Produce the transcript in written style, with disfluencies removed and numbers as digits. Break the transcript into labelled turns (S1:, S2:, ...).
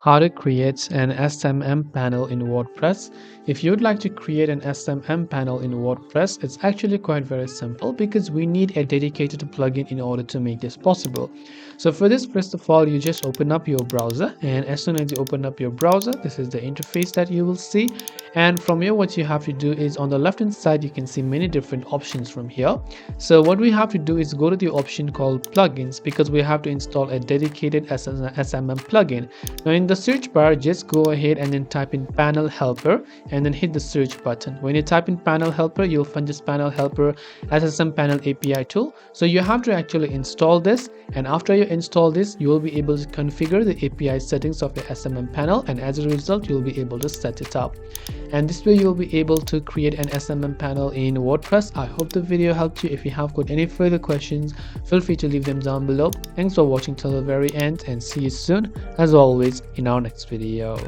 S1: how to create an SMM panel in WordPress. If you'd like to create an SMM panel in WordPress, it's actually quite very simple because we need a dedicated plugin in order to make this possible. So for this, first of all, you just open up your browser, and as soon as you open up your browser, this is the interface that you will see. And from here, what you have to do is on the left hand side, you can see many different options from here. So what we have to do is go to the option called plugins, because we have to install a dedicated SMM plugin. Now in the search bar, just go ahead and then type in panel helper and then hit the search button. When you type in panel helper, you'll find this panel helper SSM panel API tool. So you have to actually install this, and after you install this, you will be able to configure the API settings of your SMM panel, and as a result, you'll be able to set it up. And this way you'll be able to create an SMM panel in WordPress. I hope the video helped you. If you have got any further questions, feel free to leave them down below. Thanks for watching till the very end, and see you soon as always in our next video.